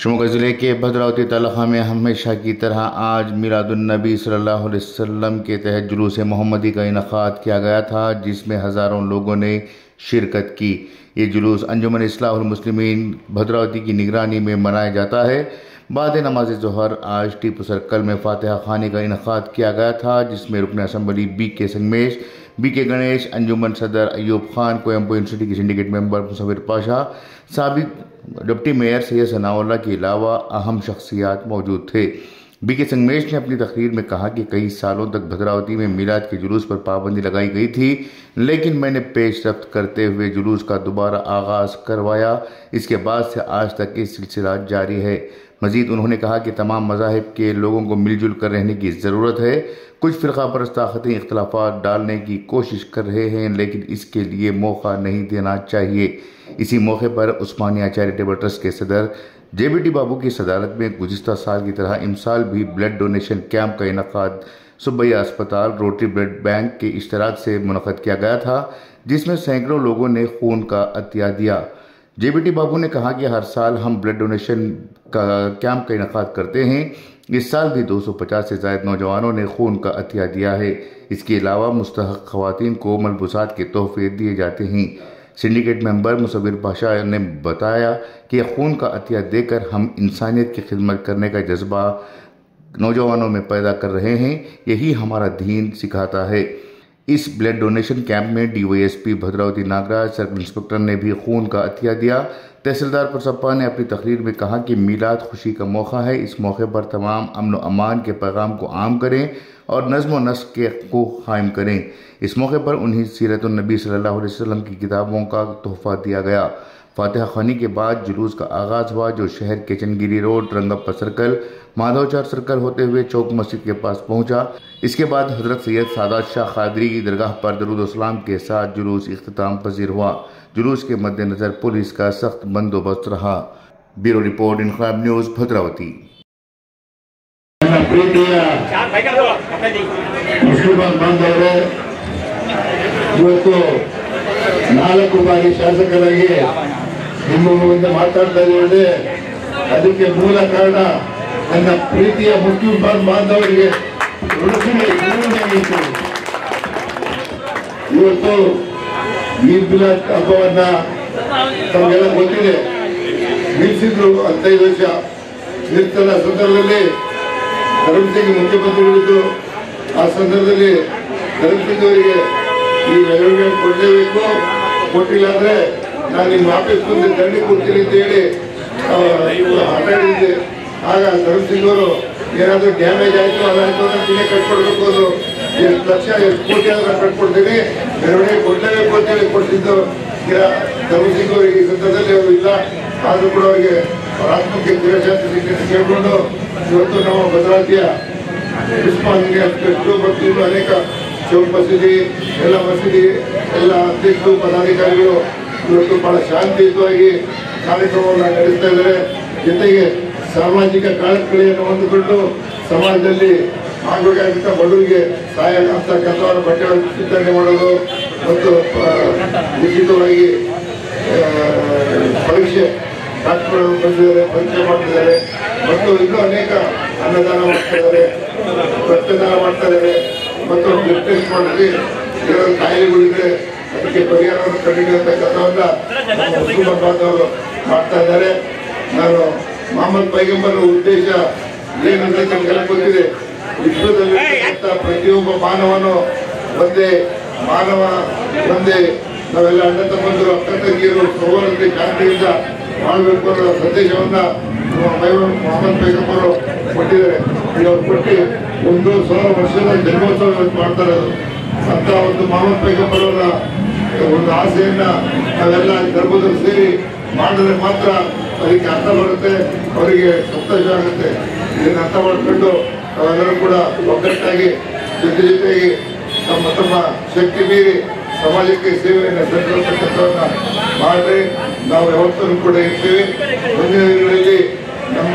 शिवमोगा ज़िले के भद्रावती तालुका में हमेशा की तरह आज मिलादुन्नबी सल्लल्लाहु अलैहि वसल्लम के तहत जुलूस मोहम्मदी का इनकाद किया गया था, जिसमें हज़ारों लोगों ने शिरकत की। ये जुलूस अंजुमन इस्लाहुल मुस्लिमीन भद्रावती की निगरानी में मनाया जाता है। बाद नमाज ज़ोहर आज टीपू सर्कल में फातिहा खानी का इनकाद किया गया था, जिसमें रुकन assembly BK Sangamesh, BK Ganesh, अंजुमन सदर अयूब खान, कोयम्बो यूनिवर्सिटी के सिंडिकेट मेंबर मुसव्विर पाशा, साबिक डिप्टी मेयर सैयद सनाउल्लाह के अलावा अहम शख्सियात मौजूद थे। BK संगमेश ने अपनी तकरीर में कहा कि कई सालों तक भद्रावती में मिलाद के जुलूस पर पाबंदी लगाई गई थी, लेकिन मैंने पेशरफ्त करते हुए जुलूस का दोबारा आगाज़ करवाया। इसके बाद से आज तक ये सिलसिला जारी है। मज़ीद उन्होंने कहा कि तमाम मज़ाहिब के लोगों को मिलजुल कर रहने की ज़रूरत है। कुछ फ़िरक़ा परस्त ताक़तें इख्तिलाफ़ात डालने की कोशिश कर रहे हैं, लेकिन इसके लिए मौका नहीं देना चाहिए। इसी मौके पर उस्मानिया चैरिटेबल ट्रस्ट के सदर JBT बाबू की सदारत में गुज़िश्ता साल की तरह इमसाल भी ब्लड डोनेशन कैंप का इनकाद सुबैया अस्पताल रोटरी ब्लड बैंक के इश्तराक से मुनक़द किया गया था, जिसमें सैकड़ों लोगों ने खून का अतिया दिया। JBT बाबू ने कहा कि हर साल हम ब्लड डोनेशन का कैंप का इनकाद करते हैं। इस साल भी 250 से ज़ायद नौजवानों ने खून का अतिया दिया है। इसके अलावा मुस्तहक़ ख़वातीन को मलबूसात के तोहफे दिए जाते हैं। सिंडिकेट मेंबर मुसव्विर पाशा ने बताया कि खून का अतिया देकर हम इंसानियत की खिदमत करने का जज्बा नौजवानों में पैदा कर रहे हैं। यही हमारा दीन सिखाता है। इस ब्लड डोनेशन कैंप में DYSP Bhadravati Nagaraj, circle inspector ने भी खून का अतिया दिया। तहसीलदार पुरसप्पा ने अपनी तकरीर में कहा कि मीलाद खुशी का मौका है। इस मौके पर तमाम अमन व अमान के पैगाम को आम करें और नज़्म व नस्क़ को कायम करें। इस मौके पर उन्हें सीरतुन्नबी सल्लल्लाहु अलैहि वसल्लम की किताबों का तोहफ़ा दिया गया। फातिहा खानी के बाद जुलूस का आगाज़ हुआ, जो शहर के चनगिरी रोड, रंगप्पा सर्कल, माधवचार सर्कल होते हुए चौक मस्जिद के पास पहुंचा। इसके बाद हज़रत सैयद सादात शाह क़ादरी की दरगाह पर दरूद व सलाम के साथ जुलूस इख्तिताम पज़ीर हुआ। जुलूस के मद्देनज़र पुलिस का सख्त बंदोबस्त रहा। Bureau report, Inquilab news, Bhadravati. ಇವತ್ತು 4 ಬಾರಿ ಶಾಸಕರಾಗಿ ನಿಮ್ಮ ಮುಂದೆ ಮಾತಾಡ್ತಾ ಇದ್ದೇವೆ. ಅದಕ್ಕೆ ಮೂಲ ಕಾರಣ ನನ್ನ ಪ್ರೀತಿಯ ಮುಸ್ಲಿಂ ಬಾಂಧವರಿಗೆ ಇವತ್ತು ಈದ್ ಮಿಲಾದ್ ಹಬ್ಬವನ್ನ ತಮಗೆಲ್ಲ ಗೊತ್ತಿದೆ, ನಿಲ್ಲಿಸಿದ್ರು 15 ವರ್ಷ. ನಿಲ್ತನ ಸಂದರ್ಭದಲ್ಲಿ ಧರ್ಮಸಿಂಗ್ ಮುಖ್ಯಮಂತ್ರಿಗಳಿದ್ದು. ಆ ಸಂದರ್ಭದಲ್ಲಿ ಧರ್ಮಸಿಂಗ್ ಅವರಿಗೆ ಈ ಮೆರವಣಿಗೆ ಕೊಡಲೇಬೇಕು, ಕೊಟ್ಟಿಲ್ಲ ಅಂದ್ರೆ ನಾನು ನಿಮ್ಮ ಆಫೀಸ್ ಮುಂದೆ ದಂಡಿ ಕೊಡ್ತೀನಿ ಅಂತ ಹೇಳಿ ಮಾತಾಡಿದ್ದೆ. ಆಗ ಧರ್ಮಸಿಂಗ್ ಅವರು ಏನಾದರೂ ಡ್ಯಾಮೇಜ್ ಆಯಿತು ಅದಾಯಿತು ಅಂತ ತಿನ್ನೇ ಕಟ್ಕೊಡ್ಬೇಕು, ಅದು ಎಷ್ಟು ಲಕ್ಷ ಎಷ್ಟು ಕೋಟಿ ಆದ್ರೂ ಕಟ್ಕೊಡ್ತೀನಿ, ಮೆರವಣಿಗೆ ಕೊಡಲೇಬೇಕು ಅಂತ ಹೇಳಿ ಕೊಡ್ತಿದ್ದು ಧರ್ಮಸಿಂಗ್ ಅವರಿಗೆ. ಈ ಸಂದರ್ಭದಲ್ಲಿ ಅವರು ಇಲ್ಲ, ಆದರೂ ಕೂಡ ಅವರಿಗೆ ಆತ್ಮಕ್ಕೆ ಚಿರಶಾಂತಿ ಸಿಕ್ಕಂತ ಕೇಳಿಕೊಂಡು ಇವತ್ತು ನಮ್ಮ ಭದ್ರಾವತಿಯ ಉಸ್ಮಾನಿಯಾ ಮತ್ತು ಇನ್ನು ಅನೇಕ ಚೌಕ್ ಮಸೀದಿ, ಎಲ್ಲ ಮಸೀದಿ ಎಲ್ಲ ಅಧ್ಯಕ್ಷರು ಪದಾಧಿಕಾರಿಗಳು ಇವತ್ತು ಬಹಳ ಶಾಂತಿಯುತವಾಗಿ ಕಾರ್ಯಕ್ರಮವನ್ನು ನಡೆಸ್ತಾ ಇದ್ದಾರೆ. ಜೊತೆಗೆ ಸಾಮಾಜಿಕ ಕಳಕಳಿಯನ್ನು ಹೊಂದಿಕೊಂಡು ಸಮಾಜದಲ್ಲಿ ಆಗಬೇಕಾದಂಥ ಬಡವರಿಗೆ ಸಹಾಯ ಆಗ್ತಕ್ಕಂಥವರ ಬಟ್ಟೆಗಳನ್ನು ವಿತರಣೆ ಮಾಡೋದು ಮತ್ತು ಉಚಿತವಾಗಿ ಪರೀಕ್ಷೆ ಡಾಕ್ಟರ್ಗಳು ಬಂದಿದ್ದಾರೆ, ಪರೀಕ್ಷೆ ಮಾಡ್ತಿದ್ದಾರೆ ಮತ್ತು ಇನ್ನೂ ಅನೇಕ ಅನ್ನದಾನ ಮಾಡ್ತಾ ಇದ್ದಾರೆ, ರಕ್ತದಾನ ಮಾಡ್ತಾ ಇದ್ದಾರೆ ಮತ್ತು ಬ್ಲಡ್ ಟೆಸ್ಟ್ ಮಾಡಿ ಕೆಲವು ಕಾಯಿಲೆಗಳಿದ್ರೆ ಅದಕ್ಕೆ ಪರಿಹಾರವನ್ನು ಕಂಡುಹಿಡಿಯುವಂಥ ಕೆಲಸವನ್ನು ಮುಸ್ಲಿಂ ಬಾಂಧವರು ಮಾಡ್ತಾ ಇದ್ದಾರೆ. ನಾನು ಮೊಹಮ್ಮದ್ ಪೈಗಂಬರ್ ಉದ್ದೇಶ ಏನಂತ ತಮಗೆಲ್ಲ ಗೊತ್ತಿದೆ. ವಿಶ್ವದಲ್ಲಿರ್ತಕ್ಕಂಥ ಪ್ರತಿಯೊಬ್ಬ ಮಾನವನು ಒಂದೇ ಮಾನವ, ಒಂದೇ ನಾವೆಲ್ಲ ಅಣ್ಣ ತಮ್ಮಂದರು, ಅಕ್ಕ ತಂಗಿಯರು ಸೌಹಾರ್ದತೆ ಶಾಂತಿಯಿಂದ ಮಾಡಬೇಕು ಅನ್ನೋ ಸಂದೇಶವನ್ನ ಮೊಹಮ್ಮದ್ ಪೈಗಂಬರು ಕೊಟ್ಟಿದ್ದಾರೆ. ಇವರು ಕೊಟ್ಟು 1,000 ವರ್ಷದ ಜನ್ಮೋತ್ಸವ ಮಾಡ್ತಾರೆ. ಅಂತ ಒಂದು ಮೊಹಮ್ಮದ್ ಪೈಗಂಬರ್ ಅವರ ಒಂದು ಆಸೆಯನ್ನ ನಾವೆಲ್ಲ ಧರ್ಮದಲ್ಲಿ ಸೇರಿ ಮಾಡಿದ್ರೆ ಮಾತ್ರ ಅದಕ್ಕೆ ಅರ್ಥ ಬರುತ್ತೆ, ಅವರಿಗೆ ಸಂತೋಷ ಆಗುತ್ತೆ. ಇದನ್ನು ಅರ್ಥ ಮಾಡಿಕೊಂಡು ನಾವೆಲ್ಲರೂ ಕೂಡ ಒಗ್ಗಟ್ಟಾಗಿ ಜೊತೆಗೆ ತಮ್ಮ ಶಕ್ತಿ ಮೀರಿ ಸಮಾಜಕ್ಕೆ ಸೇವೆಯನ್ನು ಸಲ್ಲಿಸುವಂಥ ಕೆಲಸವನ್ನು ಮಾಡಿದ್ರೆ ನಾವು ಯಾವತ್ತೂ ಕೂಡ ಇರ್ತೀವಿ. ಮುಂದಿನ ದಿನಗಳಲ್ಲಿ ನಮ್ಮ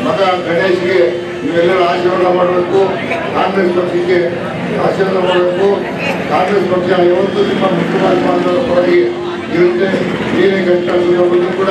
ಮಗ ಗಣೇಶ್ಗೆ ನೀವೆಲ್ಲರೂ ಆಶೀರ್ವಾದ ಮಾಡಬೇಕು, ಕಾಂಗ್ರೆಸ್ ಪಕ್ಷಕ್ಕೆ ಆಶೀರ್ವಾದ ಮಾಡಬೇಕು. ಕಾಂಗ್ರೆಸ್ ಪಕ್ಷ ಯಾವತ್ತೂ ನಿಮ್ಮ ಮುಖ್ಯಮಂತ್ರಿ ಬಾಂಧವರ ಪರವಾಗಿ ಇರುತ್ತೆ. ಏನೇ ಕಷ್ಟ ಕೂಡ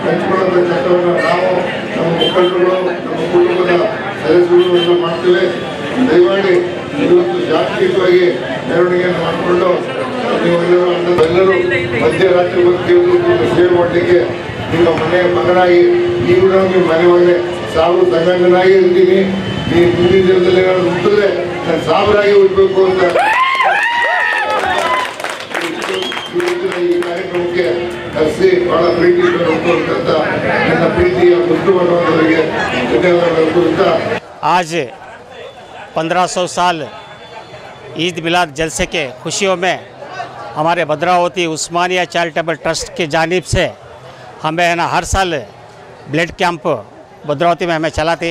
ಹಂಚಿಕೊಳ್ಳುವಂಥ ಕೆಲಸವನ್ನು ನಾವು ನಮ್ಮ ಮುಖಂಡರು ನಮ್ಮ ಕುಟುಂಬದ ಸದಸ್ಯರು ಎಲ್ಲ ಮಾಡ್ತೇವೆ. ದಯಮಾಡಿ ಇವತ್ತು ಜಾಗತಿಕವಾಗಿ ಮೆರವಣಿಗೆಯನ್ನು ಮಾಡಿಕೊಂಡು ನೀವೆಲ್ಲರೂ ಮಧ್ಯರಾತ್ರಿ ಬಂದು ಸೇವೆ ಮಾಡಲಿಕ್ಕೆ ನಿಮ್ಮ ಮನೆಯ ಮಗನಾಗಿ ನೀವು ನಿಮ್ಮ ಮನೆ ಮಗನೇ ಸಾವು ಸಂಗಂಗನಾಗಿ ಇರ್ತೀನಿ. ನೀವು ಮುಂದಿನ ದಿನದಲ್ಲಿ ಏನಾದ್ರು ಹುಟ್ಟಿದ್ರೆ ನಾನು ಸಾಬರಾಗಿ ಹುಟ್ಟಬೇಕು ಅಂತ ಈ ಕಾರ್ಯಕ್ರಮಕ್ಕೆ ಕರೆಸಿ ಬಹಳ ಪ್ರೀತಿ ಹುಟ್ಟುವಂತ ನನ್ನ ಪ್ರೀತಿಯ ಮುದ್ದು ಮಾಡುವವರಿಗೆ ಧನ್ಯವಾದಗಳು. आज 1500 साल ईद मिलाद जलसे के खुशियों में हमारे भद्रावती उस्मानिया चैरिटेबल ट्रस्ट की जानिब से हमें है ना हर साल ब्लड कैंप भद्रावती में हमें चलाते.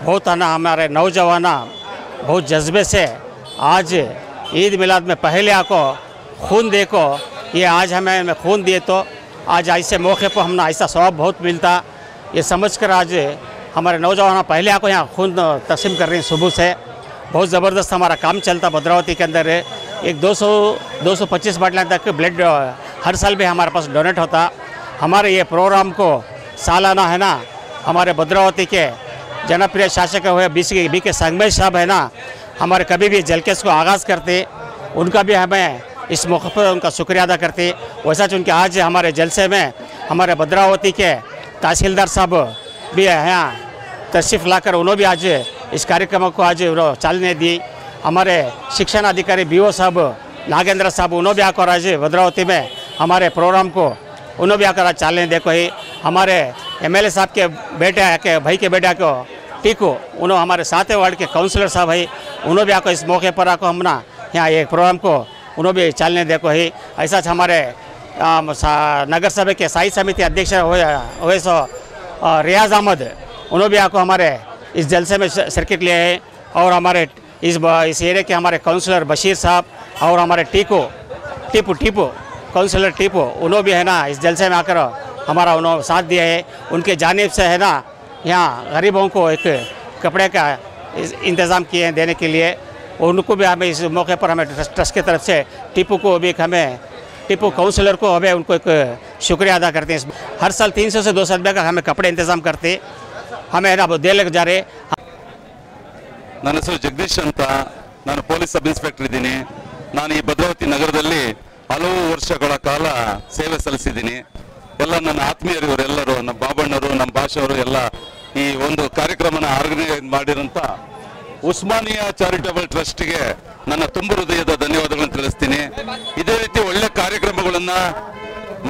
बहुत है ना हमारे नौजवान बहुत जज्बे से आज ईद मिलाद में पहले आको खून देखो, ये आज हमें खून दिए तो आज ऐसे मौके पर हमने ऐसा सवाब बहुत मिलता. ये समझकर आज हमारे नौजवान पहले आको यहाँ खून तकसीम कर रहे हैं. सुबह से बहुत ज़बरदस्त हमारा काम चलता भद्रावती के अंदर. एक 200-225 बाटला तक ब्लड हर साल भी हमारे पास डोनेट होता. हमारे ये प्रोग्राम को सालाना है ना हमारे भद्रावती के जनप्रिय शासक हुए बी के संगमेश साहब है ना, हमारे कभी भी जलकेस को आगाज़ करते, उनका भी हमें इस मौके पर उनका शुक्रिया अदा करते. वैसा चूँकि आज हमारे जलसे में हमारे भद्रावती के तहसीलदार साहब भी यहाँ तशरीफ़ लाकर उन्होंने भी आज इस कार्यक्रम को आज चालने दी. हमारे शिक्षण अधिकारी BO साहब नागेंद्र साहब उन्होंने भी आकर आज भद्रावती में हमारे प्रोग्राम को उन्होंने भी आकर चालने देखो ही. हमारे MLA साहब के बेटे के भाई के बेटा को टीको उन्होंने हमारे 7वें वार्ड के काउंसलर साहब है उन्होंने भी आकर इस मौके पर आकर हम ना यहाँ एक प्रोग्राम को उन्होंने भी चालने देखो ही. ऐसा हमारे नगर सभा के स्थायी समिति अध्यक्ष हुए सो रियाज अहमद उन्होंने भी आको हमारे इस जलसे में शिरकत लिए है. और हमारे इस एरिया के हमारे काउंसलर बशीर साहब और हमारे टीपू काउंसलर टीपू उन्होंने भी है ना इस जलसे में आकर हमारा उन्होंने साथ दिया है. उनके जानिब से है ना यहाँ गरीबों को एक कपड़े का इंतज़ाम किए हैं देने के लिए. उनको भी हमें इस मौके पर हमें ट्रस्ट की तरफ से टीपू काउंसलर को हमें उनको एक शुक्रिया अदा करते हैं. हर साल 300 से 200 रुपये का हमें कपड़े इंतज़ाम करते हमें ना दे लग जा रहे. ನನ್ನ ಹೆಸರು ಜಗದೀಶ್ ಅಂತ, ನಾನು ಪೊಲೀಸ್ ಸಬ್ ಇನ್ಸ್ಪೆಕ್ಟರ್ ಇದ್ದೀನಿ. ನಾನು ಈ ಭದ್ರಾವತಿ ನಗರದಲ್ಲಿ ಹಲವು ವರ್ಷಗಳ ಕಾಲ ಸೇವೆ ಸಲ್ಲಿಸಿದ್ದೀನಿ. ಎಲ್ಲ ನನ್ನ ಆತ್ಮೀಯರು ಇವರೆಲ್ಲರೂ ನಮ್ಮ ಬಾಬಣ್ಣವರು ನಮ್ಮ ಭಾಷೆಯವರು ಎಲ್ಲ ಈ ಒಂದು ಕಾರ್ಯಕ್ರಮನ ಆರ್ಗನೈಸ್ ಮಾಡಿರೋಂಥ ಉಸ್ಮಾನಿಯಾ ಚಾರಿಟಬಲ್ ಟ್ರಸ್ಟ್ಗೆ ನನ್ನ ತುಂಬ ಹೃದಯದ ಧನ್ಯವಾದಗಳನ್ನು ತಿಳಿಸ್ತೀನಿ. ಇದೇ ರೀತಿ ಒಳ್ಳೆ ಕಾರ್ಯಕ್ರಮಗಳನ್ನು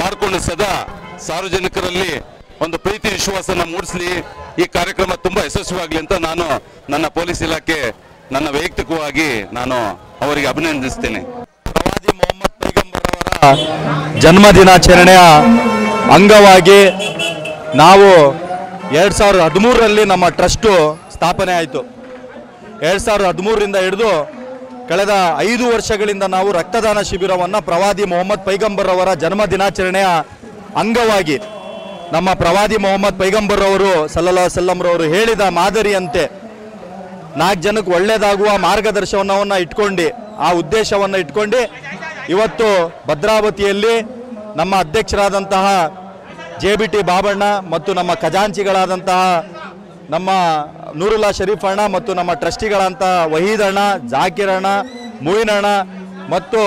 ಮಾಡಿಕೊಂಡು ಸದಾ ಸಾರ್ವಜನಿಕರಲ್ಲಿ ಒಂದು ಪ್ರೀತಿ ವಿಶ್ವಾಸನ ಮೂಡಿಸಲಿ. ಈ ಕಾರ್ಯಕ್ರಮ ತುಂಬಾ ಯಶಸ್ವಿಯಾಗಲಿ ಅಂತ ನಾನು ನನ್ನ ಪೊಲೀಸ್ ಇಲಾಖೆ ನನ್ನ ವೈಯಕ್ತಿಕವಾಗಿ ನಾನು ಅವರಿಗೆ ಅಭಿನಂದಿಸ್ತೇನೆ. ಪ್ರವಾದಿ ಮೊಹಮ್ಮದ್ ಪೈಗಂಬರ್ ಅವರ ಜನ್ಮ ದಿನಾಚರಣೆಯ ಅಂಗವಾಗಿ ನಾವು 2013ರಲ್ಲಿ ನಮ್ಮ ಟ್ರಸ್ಟು ಸ್ಥಾಪನೆ ಆಯಿತು. 2013ರಿಂದ ಹಿಡಿದು ಕಳೆದ 5 ವರ್ಷಗಳಿಂದ ನಾವು ರಕ್ತದಾನ ಶಿಬಿರವನ್ನು ಪ್ರವಾದಿ ಮೊಹಮ್ಮದ್ ಪೈಗಂಬರ್ ಅವರ ಜನ್ಮ ದಿನಾಚರಣೆಯ ಅಂಗವಾಗಿ ನಮ್ಮ ಪ್ರವಾದಿ ಮೊಹಮ್ಮದ್ ಪೈಗಂಬರ್ ಅವರು ಸಲ್ಲಲ್ಲಾಹು ಅಲೈಹಿ ವಸಲ್ಲಂ ರವರು ಹೇಳಿದ ಮಾದರಿಯಂತೆ 4 ಜನಕ್ಕೆ ಒಳ್ಳೆಯದಾಗುವ ಮಾರ್ಗದರ್ಶನವನ್ನು ಇಟ್ಕೊಂಡು ಆ ಉದ್ದೇಶವನ್ನು ಇಟ್ಕೊಂಡು ಇವತ್ತು ಭದ್ರಾವತಿಯಲ್ಲಿ ನಮ್ಮ ಅಧ್ಯಕ್ಷರಾದಂತಹ JBT ಬಾಬಣ್ಣ ಮತ್ತು ನಮ್ಮ ಖಜಾಂಚಿಗಳಾದಂತಹ ನಮ್ಮ ನೂರುಲ್ಲಾ ಶರೀಫ್ ಅಣ್ಣ ಮತ್ತು ನಮ್ಮ ಟ್ರಸ್ಟಿಗಳಂತ ವಹೀದ್ ಅಣ್ಣ, ಜಾಕಿರ್ ಅಣ್ಣ, ಮುಯಿನ್ ಅಣ್ಣ ಮತ್ತು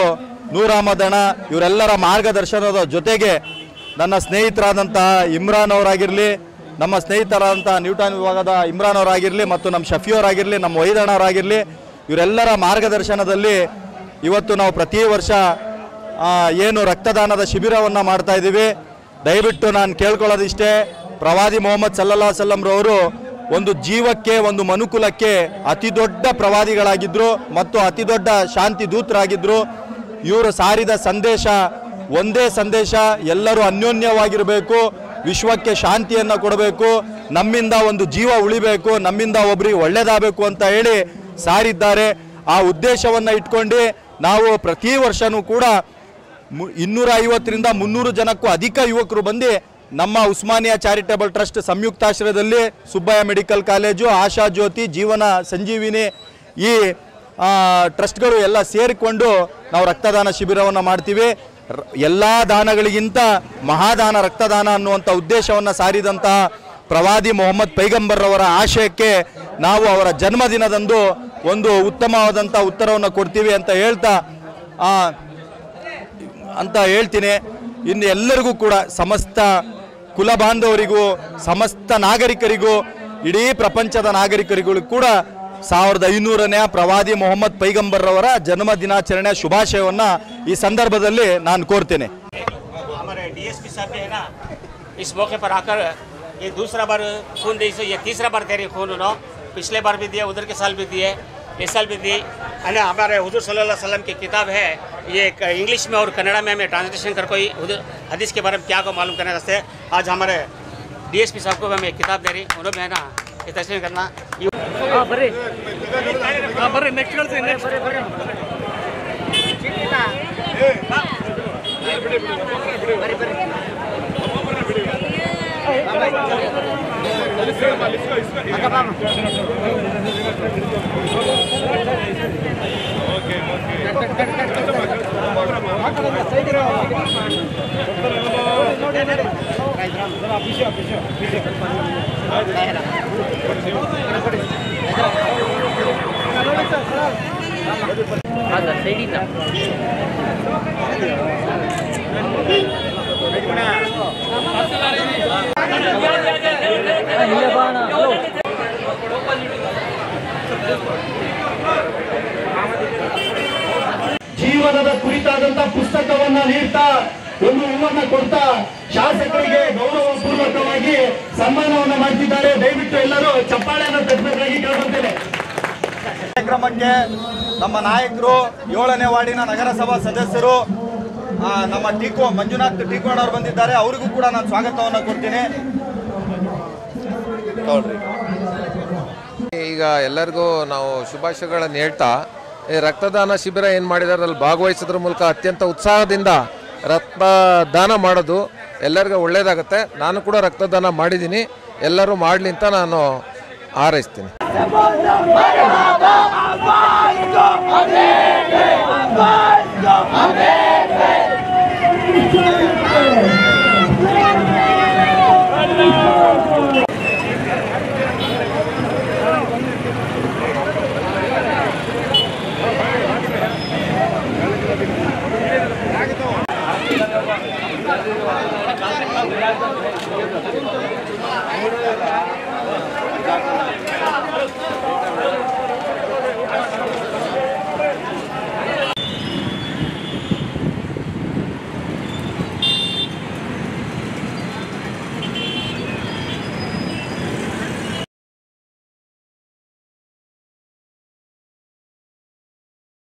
ನೂರ್ ಅಹಮದ್ ಅಣ್ಣ ಇವರೆಲ್ಲರ ಮಾರ್ಗದರ್ಶನದ ಜೊತೆಗೆ ನನ್ನ ಸ್ನೇಹಿತರಾದಂತಹ ಇಮ್ರಾನ್ ಅವರಾಗಿರಲಿ, ನಮ್ಮ ಸ್ನೇಹಿತರಾದಂತಹ ನ್ಯೂಟನ್ ವಿಭಾಗದ ಇಮ್ರಾನ್ ಅವರಾಗಿರಲಿ ಮತ್ತು ನಮ್ಮ ಶಫಿ ಅವರಾಗಿರಲಿ, ನಮ್ಮ ವಹೀದ್ ಅಣ್ಣ ಅವರಾಗಿರಲಿ ಇವರೆಲ್ಲರ ಮಾರ್ಗದರ್ಶನದಲ್ಲಿ ಇವತ್ತು ನಾವು ಪ್ರತಿ ವರ್ಷ ಏನು ರಕ್ತದಾನದ ಶಿಬಿರವನ್ನು ಮಾಡ್ತಾ ಇದ್ದೀವಿ. ದಯವಿಟ್ಟು ನಾನು ಕೇಳ್ಕೊಳ್ಳೋದಿಷ್ಟೇ, ಪ್ರವಾದಿ ಮೊಹಮ್ಮದ್ ಸಲ್ಲಲ್ಲಾಹು ಅಲೈಹಿ ವಸಲ್ಲಂ ರವರು ಒಂದು ಜೀವಕ್ಕೆ, ಒಂದು ಮನುಕುಲಕ್ಕೆ ಅತಿ ದೊಡ್ಡ ಪ್ರವಾದಿಗಳಾಗಿದ್ದರು ಮತ್ತು ಅತಿ ದೊಡ್ಡ ಶಾಂತಿ ದೂತರಾಗಿದ್ದರು. ಇವರು ಸಾರಿದ ಸಂದೇಶ ಒಂದೇ ಸಂದೇಶ, ಎಲ್ಲರೂ ಅನ್ಯೋನ್ಯವಾಗಿರಬೇಕು, ವಿಶ್ವಕ್ಕೆ ಶಾಂತಿಯನ್ನು ಕೊಡಬೇಕು, ನಮ್ಮಿಂದ ಒಂದು ಜೀವ ಉಳಿಬೇಕು, ನಮ್ಮಿಂದ ಒಬ್ಬರಿಗೆ ಒಳ್ಳೆಯದಾಗಬೇಕು ಅಂತ ಹೇಳಿ ಸಾರಿದ್ದಾರೆ. ಆ ಉದ್ದೇಶವನ್ನು ಇಟ್ಕೊಂಡು ನಾವು ಪ್ರತಿ ವರ್ಷವೂ ಕೂಡ 250ರಿಂದ 300 ಜನಕ್ಕೂ ಅಧಿಕ ಯುವಕರು ಬಂದು ನಮ್ಮ ಉಸ್ಮಾನಿಯಾ ಚಾರಿಟಬಲ್ ಟ್ರಸ್ಟ್ ಸಂಯುಕ್ತಾಶ್ರಯದಲ್ಲಿ ಸುಬ್ಬಯ್ಯ ಮೆಡಿಕಲ್ ಕಾಲೇಜು, ಆಶಾ ಜ್ಯೋತಿ, ಜೀವನ ಸಂಜೀವಿನಿ ಈ ಟ್ರಸ್ಟ್ಗಳು ಎಲ್ಲ ಸೇರಿಕೊಂಡು ನಾವು ರಕ್ತದಾನ ಶಿಬಿರವನ್ನು ಮಾಡ್ತೀವಿ. ಎಲ್ಲ ದಾನಗಳಿಗಿಂತ ಮಹಾದಾನ ರಕ್ತದಾನ ಅನ್ನುವಂಥ ಉದ್ದೇಶವನ್ನು ಸಾರಿದಂತಹ ಪ್ರವಾದಿ ಮೊಹಮ್ಮದ್ ಪೈಗಂಬರ್ರವರ ಆಶಯಕ್ಕೆ ನಾವು ಅವರ ಜನ್ಮದಿನದಂದು ಒಂದು ಉತ್ತಮವಾದಂಥ ಉತ್ತರವನ್ನು ಕೊಡ್ತೀವಿ ಅಂತ ಹೇಳ್ತೀನಿ. ಇನ್ನು ಎಲ್ಲರಿಗೂ ಕೂಡ ಸಮಸ್ತ ಕುಲ ಬಾಂಧವರಿಗೂ ಸಮಸ್ತ ನಾಗರಿಕರಿಗೂ ಇಡೀ ಪ್ರಪಂಚದ ನಾಗರಿಕರಿಗೂ ಕೂಡ 1500ನೇ ಪ್ರವಾದಿ ಮೊಹಮ್ಮದ್ ಪೈಗಂಬರ್ರವರ ಜನ್ಮ ದಿನಾಚರಣೆಯ ಶುಭಾಶಯವನ್ನು ಈ ಸಂದರ್ಭದಲ್ಲಿ ನಾನು ಕೋರ್ತೇನೆ. हमारे डीएसपी साहब भी है ना, इस मौके पर आकर ये दूसरा बार खून दी, ये तीसरा बार दे रही खून उन्होंने, पिछले बार भी दिए, उधर के साल भी दिए, इस साल भी दी है ना. हमारे हुजूर सल्लल्लाहु अलैहि वसल्लम की किताब है, ये इंग्लिश में और कन्नड़ा में हमें ट्रांसलेशन कर कोई हदीस के बारे में क्या को मालूम करने वास्ते आज हमारे डीएसपी साहब को हमें किताब दे रही, उन्होंने है ना ये तस्वीर करना. ಜೀವನದ ಕುರಿತಾದಂತ ಪುಸ್ತಕವನ್ನ ನೀಡ್ತಾ ಒಂದು ಹೂವನ್ನ ಕೊಡ್ತಾ ಶಾಸಕರಿಗೆ ಗೌರವಪೂರ್ವಕವಾಗಿ ಸನ್ಮಾನವನ್ನ ಮಾಡ್ತಿದ್ದಾರೆ. ದಯವಿಟ್ಟು ಎಲ್ಲರೂ ಚಪ್ಪಾಳೆಯನ್ನು ತಟ್ಟಬೇಕಾಗಿ ಕೇಳುತ್ತೇನೆ. ಕಾರ್ಯಕ್ರಮಕ್ಕೆ ನಮ್ಮ ನಾಯಕರು 7ನೇ ವಾರ್ಡಿನ ನಗರಸಭಾ ಸದಸ್ಯರು ನಮ್ಮ ಮಂಜುನಾಥ್ ಟೀಕೋಣ್ ಅವರು ಬಂದಿದ್ದಾರೆ. ಅವರಿಗೂ ಕೂಡ ನಾನು ಸ್ವಾಗತವನ್ನು ಕೊಡ್ತೀನಿ. ಈಗ ಎಲ್ಲರಿಗೂ ನಾವು ಶುಭಾಶಯಗಳನ್ನು ಹೇಳ್ತಾ ರಕ್ತದಾನ ಶಿಬಿರ ಏನು ಮಾಡಿದ್ದಾರೆ ಅಲ್ಲಿ ಭಾಗವಹಿಸೋದ್ರ ಮೂಲಕ ಅತ್ಯಂತ ಉತ್ಸಾಹದಿಂದ ರಕ್ತದಾನ ಮಾಡೋದು ಎಲ್ಲರಿಗೂ ಒಳ್ಳೆಯದಾಗುತ್ತೆ. ನಾನು ಕೂಡ ರಕ್ತದಾನ ಮಾಡಿದ್ದೀನಿ, ಎಲ್ಲರೂ ಮಾಡಲಿ ಅಂತ ನಾನು ಹಾರೈಸ್ತೀನಿ.